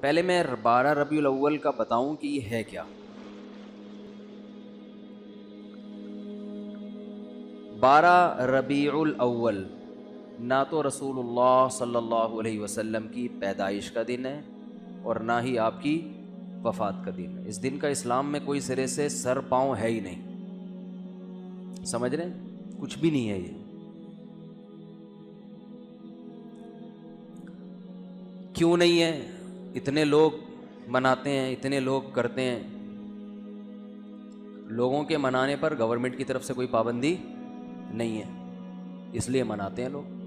پہلے میں 12 ربیع الاول کا بتاؤں کہ یہ ہے کیا۔ 12 ربیع الاول نہ تو رسول اللہ صلی اللہ علیہ وسلم کی پیدائش کا دن ہے اور نہ ہی آپ کی وفات کا دن ہے۔ اس دن کا اسلام میں کوئی سرے سے سر پاؤں ہے ہی نہیں، سمجھ رہے ہیں؟ کچھ بھی نہیں ہے یہ۔ کیوں نہیں ہے؟ اتنے لوگ مناتے ہیں، اتنے لوگ کرتے ہیں۔ لوگوں کے منانے پر گورنمنٹ کی طرف سے کوئی پابندی نہیں ہے، اس لیے مناتے ہیں لوگ۔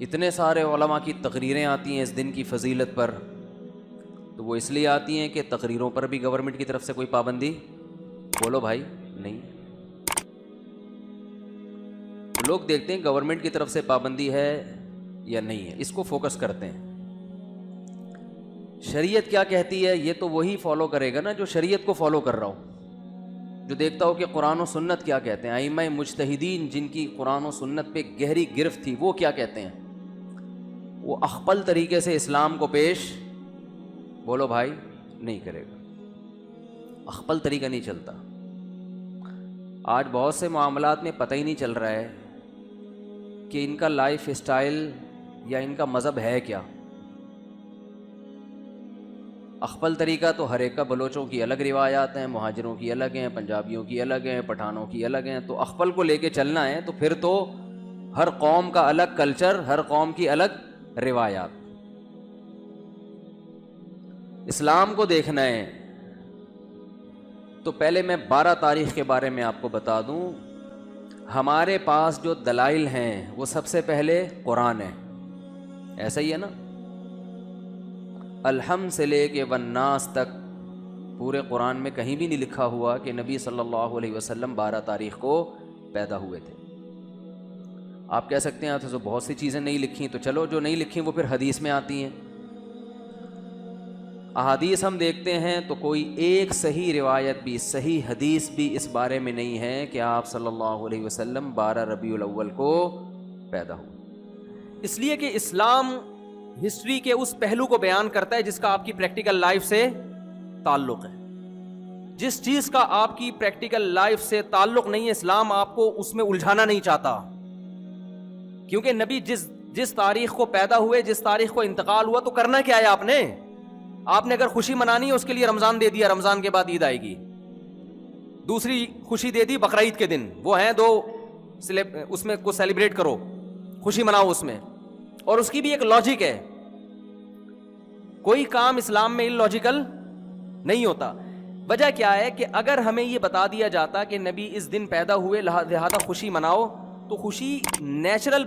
اتنے سارے علماء کی تقریریں آتی ہیں اس دن کی فضیلت پر، تو وہ اس لیے آتی ہیں کہ تقریروں پر بھی گورنمنٹ کی طرف سے کوئی پابندی، بولو بھائی، نہیں۔ لوگ دیکھتے ہیں گورنمنٹ کی طرف سے پابندی ہے یا نہیں ہے، اس کو فوکس کرتے ہیں۔ شریعت کیا کہتی ہے یہ تو وہی فالو کرے گا نا جو شریعت کو فالو کر رہا ہو، جو دیکھتا ہو کہ قرآن و سنت کیا کہتے ہیں۔ ائمہ مجتہدین جن کی قرآن و سنت پہ گہری گرفت تھی، وہ کیا کہتے ہیں؟ وہ اخپل طریقے سے اسلام کو پیش، بولو بھائی، نہیں کرے گا۔ اخپل طریقہ نہیں چلتا۔ آج بہت سے معاملات میں پتہ ہی نہیں چل رہا ہے کہ ان کا لائف اسٹائل یا ان کا مذہب ہے کیا۔ اخپل طریقہ تو ہر ایک کا، بلوچوں کی الگ روایات ہیں، مہاجروں کی الگ ہیں، پنجابیوں کی الگ ہیں، پٹھانوں کی الگ ہیں۔ تو اخپل کو لے کے چلنا ہے تو پھر تو ہر قوم کا الگ کلچر، ہر قوم کی الگ روایات۔ اسلام کو دیکھنا ہے تو پہلے میں 12 تاریخ کے بارے میں آپ کو بتا دوں۔ ہمارے پاس جو دلائل ہیں وہ سب سے پہلے قرآن ہے، ایسا ہی ہے نا؟ الحمد سے لے کے والناس تک پورے قرآن میں کہیں بھی نہیں لکھا ہوا کہ نبی صلی اللہ علیہ وسلم 12 تاریخ کو پیدا ہوئے تھے۔ آپ کہہ سکتے ہیں تو بہت سی چیزیں نہیں لکھی، تو چلو جو نہیں لکھی وہ پھر حدیث میں آتی ہیں۔ احادیث ہم دیکھتے ہیں تو کوئی ایک صحیح روایت بھی، صحیح حدیث بھی اس بارے میں نہیں ہے کہ آپ صلی اللہ علیہ وسلم 12 ربیع الاول کو پیدا ہوئے۔ اس لیے کہ اسلام ہسٹری کے اس پہلو کو بیان کرتا ہے جس کا آپ کی پریکٹیکل لائف سے تعلق ہے۔ جس چیز کا آپ کی پریکٹیکل لائف سے تعلق نہیں ہے، اسلام آپ کو اس میں الجھانا نہیں چاہتا، کیونکہ نبی جس تاریخ کو پیدا ہوئے، جس تاریخ کو انتقال ہوا، تو کرنا کیا ہے آپ نے اگر خوشی منانی ہے اس کے لیے رمضان دے دیا، رمضان کے بعد عید آئے گی۔ دوسری خوشی دے دی بقرعید کے دن، وہ ہیں دو، اس میں کو سیلیبریٹ کرو، خوشی مناؤ اس میں۔ اور اس کی بھی ایک لاجک ہے، کوئی کام اسلام میں اللاجیکل نہیں ہوتا۔ وجہ کیا ہے کہ اگر ہمیں یہ بتا دیا جاتا کہ نبی اس دن پیدا ہوئے لہذا خوشی مناؤ، تو خوشی نیچرل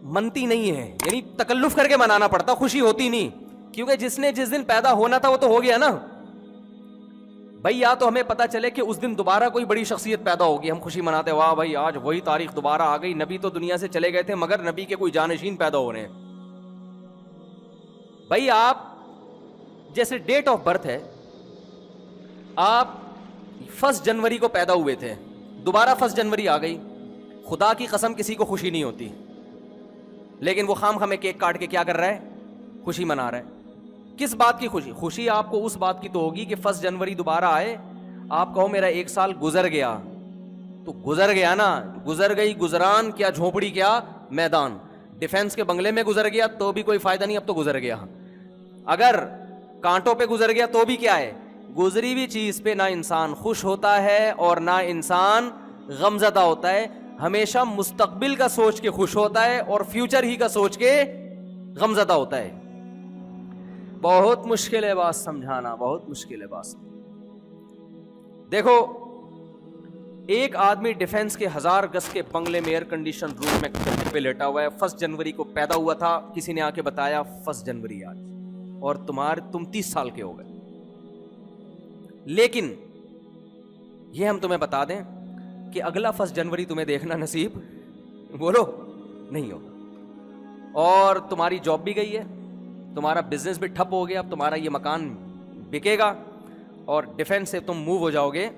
منتی نہیں ہے، یعنی تکلف کر کے منانا پڑتا، خوشی ہوتی نہیں، کیونکہ جس دن پیدا ہونا تھا وہ تو ہو گیا نا بھائی۔ یا تو ہمیں پتا چلے کہ اس دن دوبارہ کوئی بڑی شخصیت پیدا ہوگی، ہم خوشی مناتے، واہ بھائی آج وہی تاریخ دوبارہ آ گئی، نبی تو دنیا سے چلے گئے تھے مگر نبی کے کوئی جانشین پیدا ہو رہے ہیں۔ بھائی آپ جیسے ڈیٹ آف برتھ ہے، آپ 1 جنوری کو پیدا ہوئے تھے، دوبارہ 1 جنوری آ گئی، خدا کی قسم کسی کو خوشی نہیں ہوتی، لیکن وہ خام خامے کیک کاٹ کے کیا کر رہا ہے؟ خوشی منا رہا ہے۔ کس بات کی خوشی؟ خوشی آپ کو اس بات کی تو ہوگی کہ 1 جنوری دوبارہ آئے، آپ کہو میرا 1 سال گزر گیا، تو گزر گیا نا، گزر گئی گزران، کیا جھونپڑی کیا میدان، ڈیفنس کے بنگلے میں گزر گیا تو بھی کوئی فائدہ نہیں، اب تو گزر گیا۔ اگر کانٹوں پہ گزر گیا تو بھی کیا ہے؟ گزری ہوئی چیز پہ نہ انسان خوش ہوتا ہے اور نہ انسان غمزدہ ہوتا ہے، ہمیشہ مستقبل کا سوچ کے خوش ہوتا ہے اور فیوچر ہی کا سوچ کے غمزدہ ہوتا ہے۔ بہت مشکل ہے بات سمجھانا، بہت مشکل ہے بات سمجھانا۔ دیکھو ایک آدمی ڈیفنس کے 1000 گز کے بنگلے میں ایئر کنڈیشن روم میں کمرے پہ لیٹا ہوا ہے، 1 جنوری کو پیدا ہوا تھا، کسی نے آ کے بتایا 1 جنوری آج، اور تم 30 سال کے ہو گئے۔ لیکن یہ ہم تمہیں بتا دیں کہ اگلا 1 جنوری تمہیں دیکھنا نصیب بولو نہیں ہوگا، اور تمہاری جاب بھی گئی ہے، تمہارا بزنس بھی ٹھپ ہو گیا، اب تمہارا یہ مکان بکے گا، اور ڈیفنس سے تم موو ہو جاؤ گے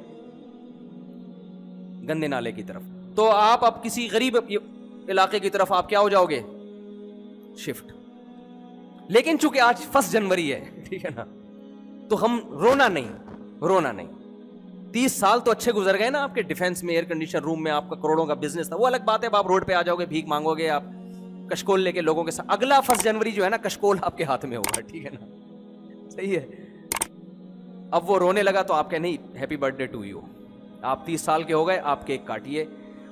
گندے نالے کی طرف، تو آپ اب کسی غریب علاقے کی طرف آپ کیا ہو جاؤ گے؟ شفٹ۔ لیکن چونکہ آج 1 جنوری ہے، ٹھیک ہے نا، تو ہم رونا نہیں. 30 سال تو اچھے گزر گئے نا آپ کے، ڈیفینس میں، ایئر کنڈیشن روم میں، آپ کا کروڑوں کا بزنس تھا. وہ الگ بات ہے، اب آپ روڈ پہ آ جاؤ گے، بھیک مانگو گے، آپ کشکول لے کے لوگوں کے ساتھ. اگلا 1 جنوری جو ہے نا، کشکول آپ کے ہاتھ میں ہوگا، ٹھیک ہے نا، صحیح ہے. اب وہ رونے لگا تو آپ کہیں نہیں happy birthday to you. آپ 30 سال کے ہو گئے، آپ کیک کاٹیے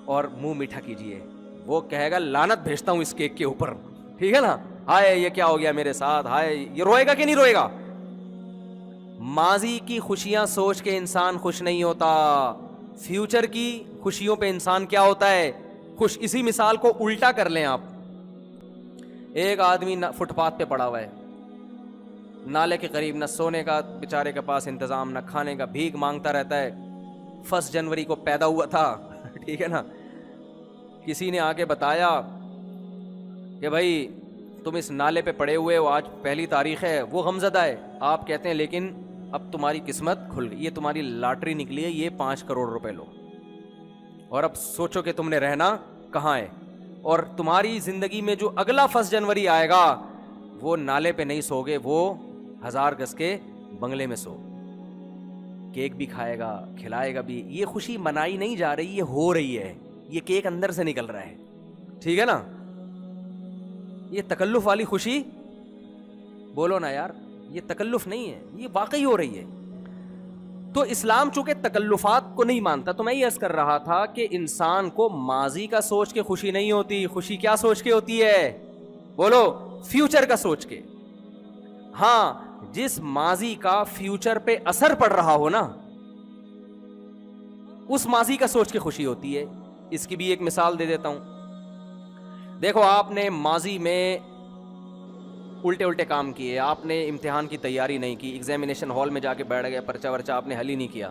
اور منہ میٹھا کیجیے. وہ کہے گا لعنت بھیجتا ہوں اس کیک کے اوپر، ٹھیک ہے نا، ہائے یہ کیا ہو گیا میرے ساتھ، ہائے. یہ روئے گا کہ نہیں روئے گا؟ ماضی کی خوشیاں سوچ کے انسان خوش نہیں ہوتا، فیوچر کی خوشیوں پہ انسان کیا ہوتا ہے، خوش. اسی مثال کو الٹا کر لیں آپ. ایک آدمی فٹ پاتھ پہ پڑا ہوا ہے، نالے کے قریب، نہ سونے کا بیچارے کے پاس انتظام، نہ کھانے کا، بھیک مانگتا رہتا ہے. 1 جنوری کو پیدا ہوا تھا، ٹھیک ہے نا. کسی نے آ کے بتایا کہ بھائی تم اس نالے پہ پڑے ہوئے ہو، آج 1 تاریخ ہے. وہ غمزدہ ہے. آپ کہتے ہیں لیکن اب تمہاری قسمت کھل گئی، یہ تمہاری لاٹری نکلی ہے، یہ 5 کروڑ روپے لو، اور اب سوچو کہ تم نے رہنا کہاں ہے. اور تمہاری زندگی میں جو اگلا 1 جنوری آئے گا، وہ نالے پہ نہیں سو گے، وہ 1000 گز کے بنگلے میں سو. کیک بھی کھائے گا، کھلائے گا بھی. یہ خوشی منائی نہیں جا رہی، یہ ہو رہی ہے. یہ کیک اندر سے نکل رہا ہے، ٹھیک ہے نا. یہ تکلف والی خوشی بولو نا یار، یہ تکلف نہیں ہے، یہ واقعی ہو رہی ہے. تو اسلام چونکہ تکلفات کو نہیں مانتا، تو میں یہ عرض کر رہا تھا کہ انسان کو ماضی کا سوچ کے خوشی نہیں ہوتی. خوشی کیا سوچ کے ہوتی ہے؟ بولو، فیوچر کا سوچ کے. ہاں، جس ماضی کا فیوچر پہ اثر پڑ رہا ہو نا، اس ماضی کا سوچ کے خوشی ہوتی ہے. اس کی بھی ایک مثال دے دیتا ہوں. دیکھو، آپ نے ماضی میں الٹے کام کیے، آپ نے امتحان کی تیاری نہیں کی، ایگزامینیشن ہال میں جا کے بیٹھ گئے، پرچہ ورچہ آپ نے حل ہی نہیں کیا،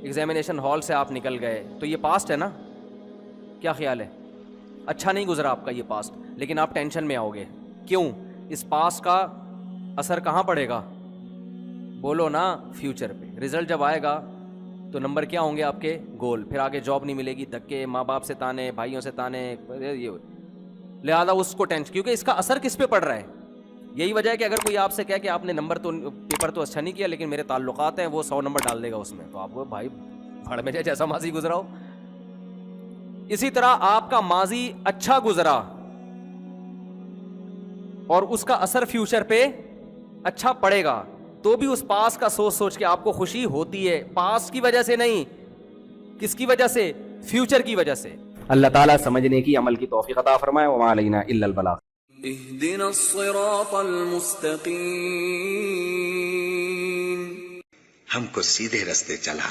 ایگزامینیشن ہال سے آپ نکل گئے، تو یہ پاسٹ ہے نا. کیا خیال ہے؟ اچھا نہیں گزرا آپ کا یہ پاسٹ، لیکن آپ ٹینشن میں آؤ گے. کیوں؟ اس پاسٹ کا اثر کہاں پڑے گا؟ بولو نا، فیوچر پہ. رزلٹ جب آئے گا تو نمبر کیا ہوں گے آپ کے؟ گول. پھر آگے جاب نہیں ملے گی، دھکے، ماں باپ سے تانے، بھائیوں سے تانے، یہ. لہذا اس کو ٹینشن، کیونکہ اس کا اثر کس پہ پڑ رہا ہے. یہی وجہ ہے کہ اگر کوئی آپ سے کہے کہ آپ نے پیپر تو اچھا نہیں کیا، لیکن میرے تعلقات ہیں، وہ 100 نمبر ڈال دے گا اس میں، تو آپ کو بھائی بھڑ میں جیسا ماضی گزرا ہو. اسی طرح آپ کا ماضی اچھا گزرا اور اس کا اثر فیوچر پہ اچھا پڑے گا، تو بھی اس پاس کا سوچ کے آپ کو خوشی ہوتی ہے. پاس کی وجہ سے نہیں، کس کی وجہ سے؟ فیوچر کی وجہ سے. اللہ تعالیٰ سمجھنے کی، عمل کی توفیق عطا فرمائے. وما علینا الا البلاغ. اهدنا الصراط المستقیم، ہم کو سیدھے رستے چلا